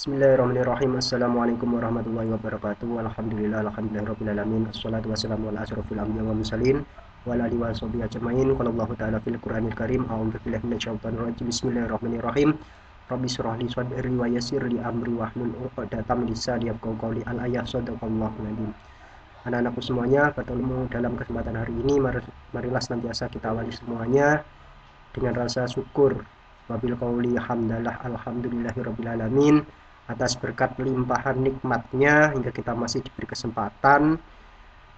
Bismillahirrahmanirrahim. Assalamualaikum warahmatullahi wabarakatuh. Alhamdulillahirabbil Assalatu wassalamu ala asyrofil anbiya'i wal mursalin wa ala alihi washabihi ajmain. Qala Allahu ta'ala fil Qur'anil Karim, a'udzu billahi minasyaitonir rajim. Bismillahirrahmanirrahim. Rabbi shrah li sadri wa yassir li amri wahlul 'uqdatam min lisani yafqahu qawli. Al-ayah shadaqallahu alazim. Anak-anakku semuanya, bertemu dalam kesempatan hari ini. Marilah senantiasa kita awali semuanya dengan rasa syukur, wabil qauli hamdalah alhamdulillahirabbil alamin, atas berkat limpahan nikmatnya hingga kita masih diberi kesempatan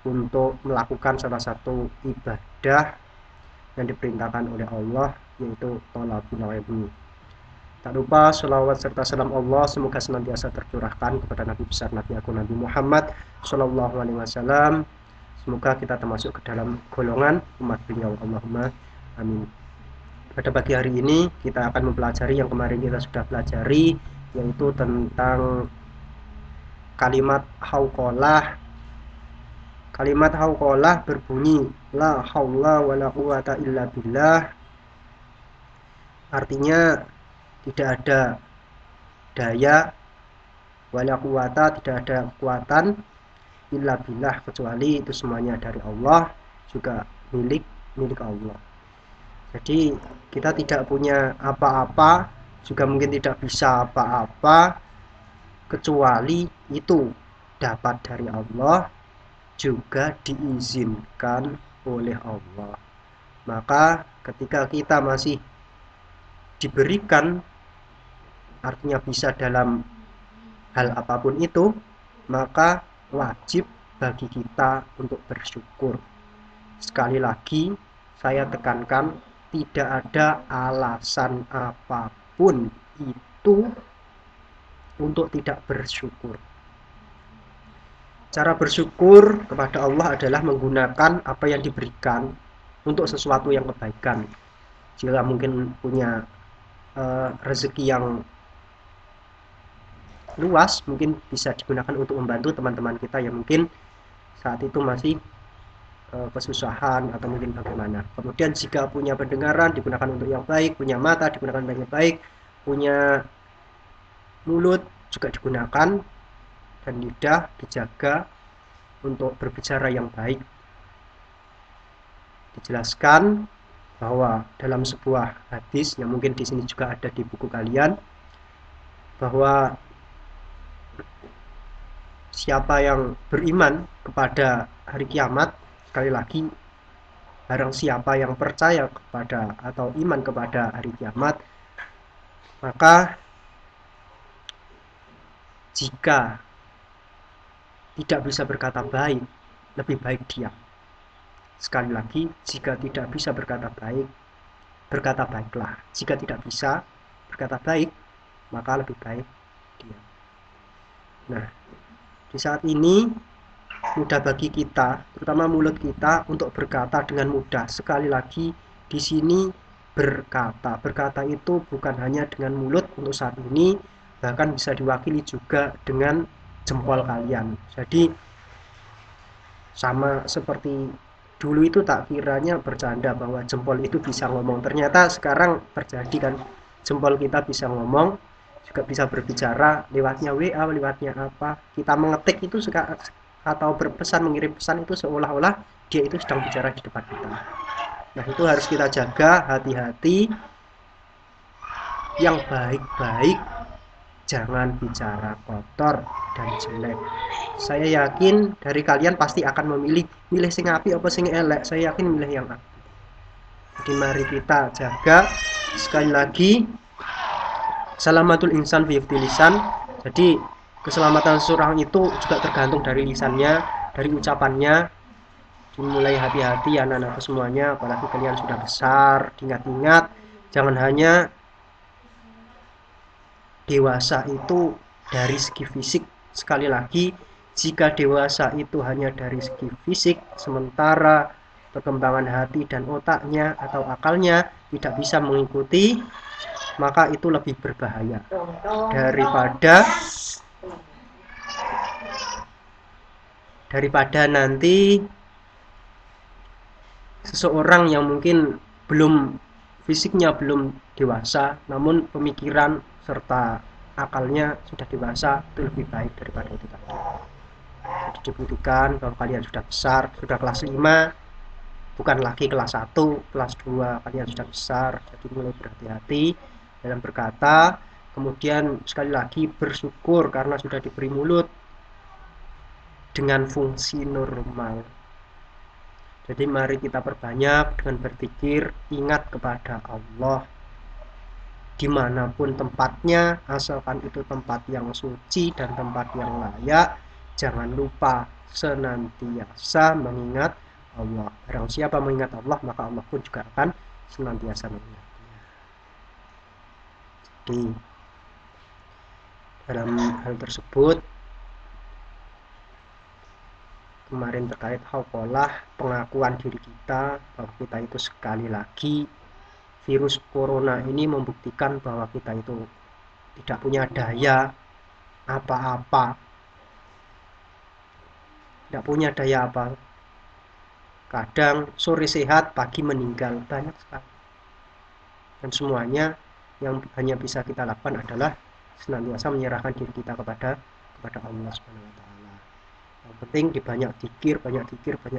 untuk melakukan salah satu ibadah yang diperintahkan oleh Allah, yaitu thalabul ilmi. Tak lupa selawat serta salam Allah semoga senantiasa tercurahkan kepada Nabi besar Nabi Agung Nabi Muhammad Shallallahu Alaihi Wasallam. Semoga kita termasuk ke dalam golongan umat beliau. Allahumma amin. Pada pagi hari ini kita akan mempelajari yang kemarin kita sudah pelajari, yaitu tentang kalimat hauqalah. Kalimat hauqalah berbunyi la haula wala quwata illa billah. Artinya tidak ada daya, wala quwata, tidak ada kekuatan, illa billah, kecuali itu semuanya dari Allah, juga milik Allah. Jadi kita tidak punya apa-apa, juga mungkin tidak bisa apa-apa, kecuali itu dapat dari Allah, juga diizinkan oleh Allah. Maka ketika kita masih diberikan, artinya bisa dalam hal apapun itu, maka wajib bagi kita untuk bersyukur. Sekali lagi saya tekankan, tidak ada alasan apapun itu untuk tidak bersyukur. Cara bersyukur kepada Allah adalah menggunakan apa yang diberikan untuk sesuatu yang kebaikan. Jika mungkin punya rezeki yang luas, mungkin bisa digunakan untuk membantu teman-teman kita yang mungkin saat itu masih kesusahan atau mungkin bagaimana. Kemudian jika punya pendengaran digunakan untuk yang baik, punya mata digunakan untuk yang baik, punya mulut juga digunakan, dan lidah dijaga untuk berbicara yang baik. Dijelaskan bahwa dalam sebuah hadis yang mungkin di sini juga ada di buku kalian, bahwa siapa yang beriman kepada hari kiamat, sekali lagi, barang siapa yang percaya kepada atau iman kepada hari kiamat, maka jika tidak bisa berkata baik, lebih baik diam. Sekali lagi, jika tidak bisa berkata baik, berkata baiklah. Jika tidak bisa berkata baik, maka lebih baik diam. Nah, di saat ini mudah bagi kita, terutama mulut kita, untuk berkata dengan mudah. Sekali lagi, di sini berkata. Berkata itu bukan hanya dengan mulut untuk saat ini, bahkan bisa diwakili juga dengan jempol kalian. Jadi sama seperti dulu itu tak kiranya bercanda bahwa jempol itu bisa ngomong. Ternyata sekarang terjadi kan, jempol kita bisa ngomong, juga bisa berbicara lewatnya WA, lewatnya apa. Kita mengetik itu atau berpesan, mengirim pesan itu seolah-olah dia itu sedang bicara di depan kita. Nah, itu harus kita jaga, hati-hati. Yang baik-baik, jangan bicara kotor dan jelek. Saya yakin dari kalian pasti akan milih sing apik apa sing elek. Saya yakin milih yang apik. Jadi mari kita jaga. Sekali lagi, salamatul insan fi lisan. Jadi keselamatan seseorang itu juga tergantung dari lisannya, dari ucapannya. Dimulai hati-hati anak-anak semuanya, apalagi kalian sudah besar. Ingat-ingat, jangan hanya dewasa itu dari segi fisik. Sekali lagi, jika dewasa itu hanya dari segi fisik, sementara perkembangan hati dan otaknya atau akalnya tidak bisa mengikuti, maka itu lebih berbahaya daripada nanti seseorang yang mungkin fisiknya belum dewasa, namun pemikiran serta akalnya sudah dewasa itu lebih baik daripada itu tadi. Jadi dibuktikan bahwa kalian sudah besar, sudah kelas 5, bukan lagi kelas 1, kelas 2, kalian sudah besar, jadi mulai berhati-hati dalam berkata. Kemudian sekali lagi bersyukur karena sudah diberi mulut dengan fungsi normal. Jadi mari kita perbanyak dengan berpikir, ingat kepada Allah dimanapun tempatnya, asalkan itu tempat yang suci dan tempat yang layak. Jangan lupa senantiasa mengingat Allah. Barang siapa mengingat Allah, maka Allah pun juga akan senantiasa mengingatnya. Jadi dalam hal tersebut kemarin terkait hauqolah, pengakuan diri kita bahwa kita itu sekali lagi virus corona ini membuktikan bahwa kita itu tidak punya daya apa-apa, tidak punya daya apa. Kadang sore sehat, pagi meninggal, banyak sekali. Dan semuanya yang hanya bisa kita lakukan adalah senantiasa menyerahkan diri kita kepada Allah Subhanahu wa taala. Yang penting dibanyak zikir, banyak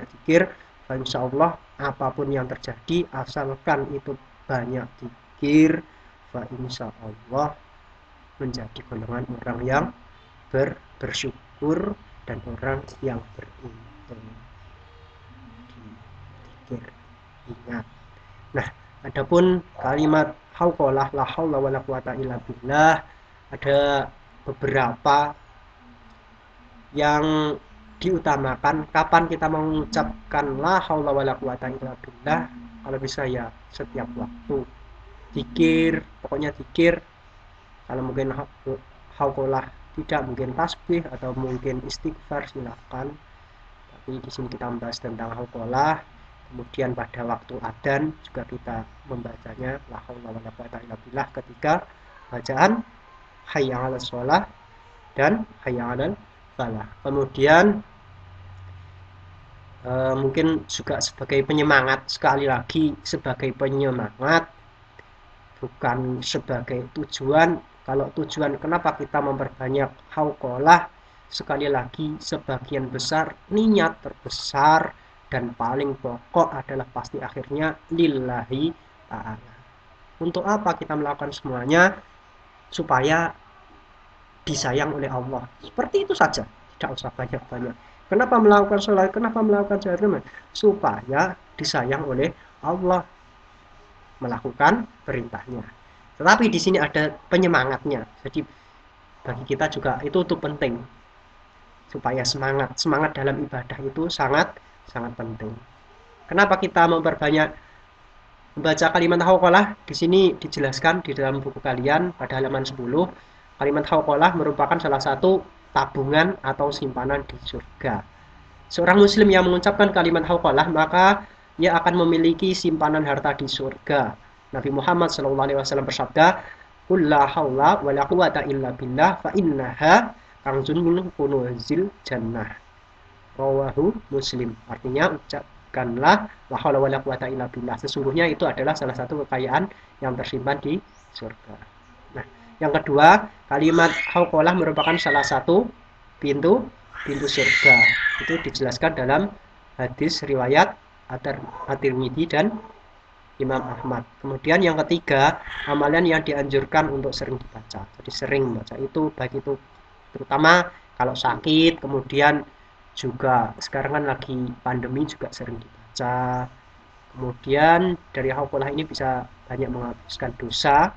zikir. Insya Allah apapun yang terjadi, asalkan itu banyak zikir, insya Allah menjadi golongan orang yang bersyukur dan orang yang beruntung. Zikir, ingat. Nah, adapun kalimat hauqolah la haula wala quwata illa billah, ada beberapa yang diutamakan. Kapan kita mengucapkan la haula wala quwata illa billah? Kalau bisa ya setiap waktu. Zikir, pokoknya zikir. Kalau mungkin hauqolah tidak, mungkin tasbih atau mungkin istighfar, silakan. Tapi di sini kita membahas tentang hauqolah. Kemudian pada waktu adzan juga kita membacanya la haula wala quwata illa billah ketika bacaan hayya 'alas shalah dan hayya 'alal falah. Kemudian mungkin juga sebagai penyemangat, sekali lagi sebagai penyemangat, bukan sebagai tujuan. Kalau tujuan kenapa kita memperbanyak hauqolah, sekali lagi sebagian besar niat terbesar dan paling pokok adalah pasti akhirnya lillahi ta'ala. Untuk apa kita melakukan semuanya? Supaya disayang oleh Allah. Seperti itu saja, tidak usah banyak-banyak. Kenapa melakukan sholat? Kenapa melakukan jihad? Supaya disayang oleh Allah, melakukan perintahnya. Tetapi di sini ada penyemangatnya. Jadi bagi kita juga itu penting supaya semangat dalam ibadah itu sangat penting. Kenapa kita memperbanyak membaca kalimat hauqolah? Di sini dijelaskan di dalam buku kalian pada halaman 10. Kalimat hauqolah merupakan salah satu tabungan atau simpanan di surga. Seorang muslim yang mengucapkan kalimat hauqolah, maka ia akan memiliki simpanan harta di surga. Nabi Muhammad SAW bersabda, "Qul la haula wa la quwata illa billah fa innaha kanzun min kunuzil jannah." Rawahu Muslim. Artinya ucapkanlah la haula wa la quwata illa billah. Sesungguhnya itu adalah salah satu kekayaan yang tersimpan di surga. Nah, yang kedua, kalimat hauqolah merupakan salah satu pintu surga. Itu dijelaskan dalam hadis riwayat At-Tirmidzi dan Imam Ahmad. Kemudian yang ketiga, amalan yang dianjurkan untuk sering dibaca. Jadi sering membaca itu, baik itu terutama kalau sakit, kemudian juga sekarang kan lagi pandemi juga sering dibaca. Kemudian dari hauqolah ini bisa banyak menghapuskan dosa.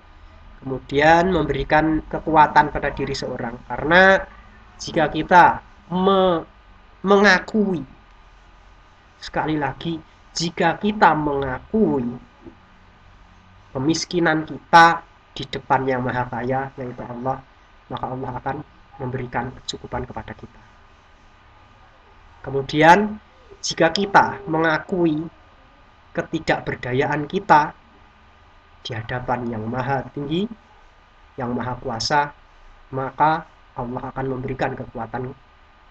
Kemudian memberikan kekuatan pada diri seorang, karena jika kita mengakui, sekali lagi, jika kita mengakui kemiskinan kita di depan yang maha kaya, yaitu Allah, maka Allah akan memberikan kecukupan kepada kita. Kemudian jika kita mengakui ketidakberdayaan kita di hadapan yang maha tinggi, yang maha kuasa, maka Allah akan memberikan kekuatan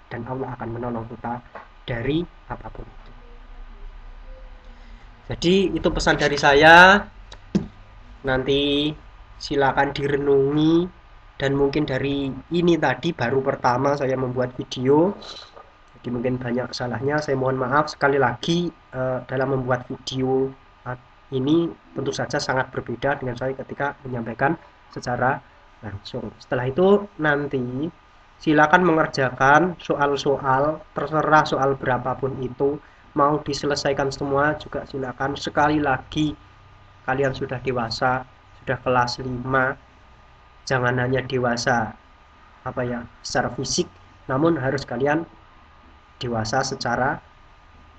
dan Allah akan menolong kita dari apapun itu. Jadi itu pesan dari saya. Nanti silakan direnungi Dan mungkin dari ini tadi baru pertama saya membuat video, jadi mungkin banyak salahnya, saya mohon maaf. Sekali lagi dalam membuat video ini tentu saja sangat berbeda dengan saya ketika menyampaikan secara langsung. Setelah itu nanti silakan mengerjakan soal-soal, terserah soal berapapun itu, mau diselesaikan semua juga silakan. Sekali lagi kalian sudah dewasa, sudah kelas 5, jangan hanya dewasa secara fisik, namun harus kalian dewasa secara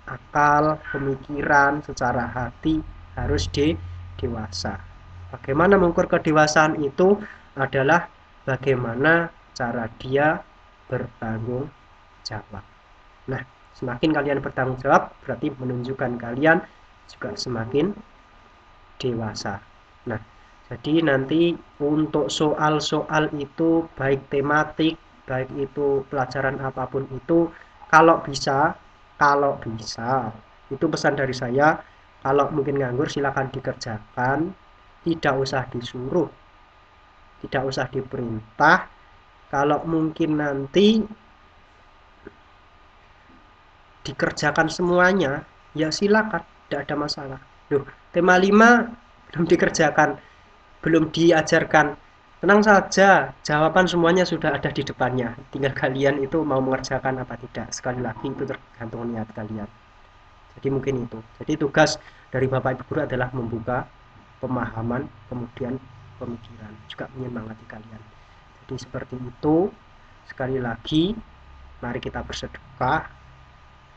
akal, pemikiran, secara hati harus dewasa. Bagaimana mengukur kedewasaan itu adalah bagaimana cara dia bertanggung jawab. Nah, semakin kalian bertanggung jawab berarti menunjukkan kalian juga semakin dewasa. Nah, jadi nanti untuk soal-soal itu baik tematik, baik itu pelajaran apapun itu, kalau bisa itu pesan dari saya, kalau mungkin nganggur silakan dikerjakan, tidak usah disuruh, tidak usah diperintah. Kalau mungkin nanti dikerjakan semuanya, ya silakan, tidak ada masalah. Loh, tema 5 belum dikerjakan, belum diajarkan, tenang saja, jawaban semuanya sudah ada di depannya, tinggal kalian itu mau mengerjakan apa tidak. Sekali lagi itu tergantung niat kalian. Jadi mungkin itu, jadi tugas dari Bapak Ibu Guru adalah membuka pemahaman, kemudian pemikiran, juga menyemangati kalian. Jadi seperti itu. Sekali lagi, mari kita bersedekah.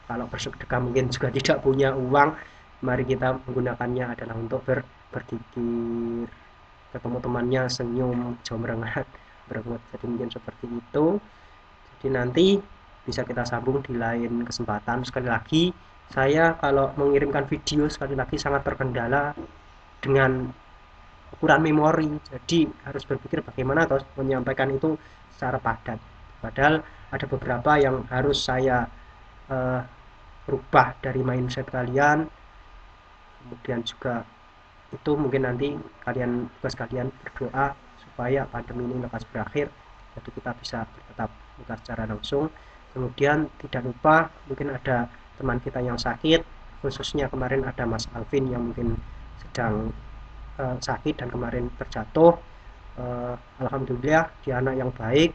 Kalau bersedekah mungkin juga tidak punya uang, mari kita menggunakannya adalah untuk berzikir, ketemu temannya senyum, jomrengan, berebut. Jadi mungkin seperti itu. Jadi nanti bisa kita sambung di lain kesempatan. Sekali lagi, saya kalau mengirimkan video sekali lagi sangat terkendala dengan ukuran memori. Jadi harus berpikir bagaimana terus menyampaikan itu secara padat. Padahal ada beberapa yang harus saya rubah dari mindset kalian. Kemudian juga itu mungkin nanti tugas kalian berdoa supaya pandemi ini lekas berakhir, jadi kita bisa tetap muka secara langsung. Kemudian tidak lupa, mungkin ada teman kita yang sakit, khususnya kemarin ada Mas Alvin yang mungkin sedang sakit dan kemarin terjatuh. Alhamdulillah dia anak yang baik,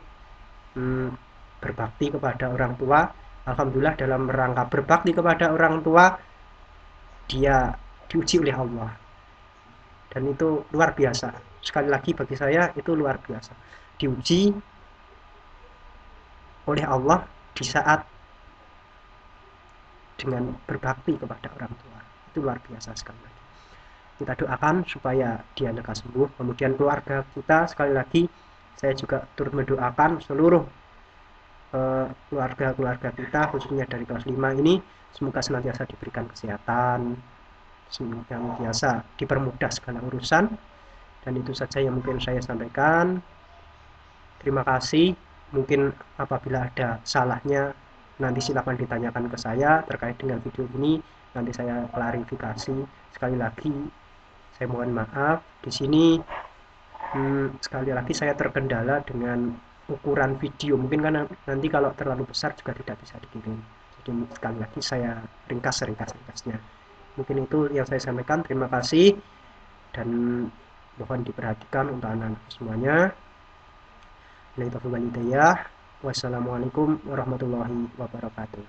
berbakti kepada orang tua. Alhamdulillah dalam rangka berbakti kepada orang tua dia diuji oleh Allah, dan itu luar biasa. Sekali lagi bagi saya itu luar biasa, diuji oleh Allah di saat dengan berbakti kepada orang tua, itu luar biasa sekali lagi. Kita doakan supaya dia lekas sembuh. Kemudian keluarga kita, sekali lagi saya juga turut mendoakan seluruh keluarga kita, khususnya dari kelas 5 ini, semoga senantiasa diberikan kesehatan, senantiasa dipermudah segala urusan. Dan itu saja yang mungkin saya sampaikan. Terima kasih. Mungkin apabila ada salahnya nanti silakan ditanyakan ke saya terkait dengan video ini, nanti saya klarifikasi. Sekali lagi saya mohon maaf di sini. Sekali lagi saya terkendala dengan ukuran video, mungkin kan nanti kalau terlalu besar juga tidak bisa dikirim. Jadi sekali lagi saya ringkasnya. Mungkin itu yang saya sampaikan. Terima kasih dan mohon diperhatikan untuk anak-anak semuanya. Wassalamualaikum warahmatullahi wabarakatuh.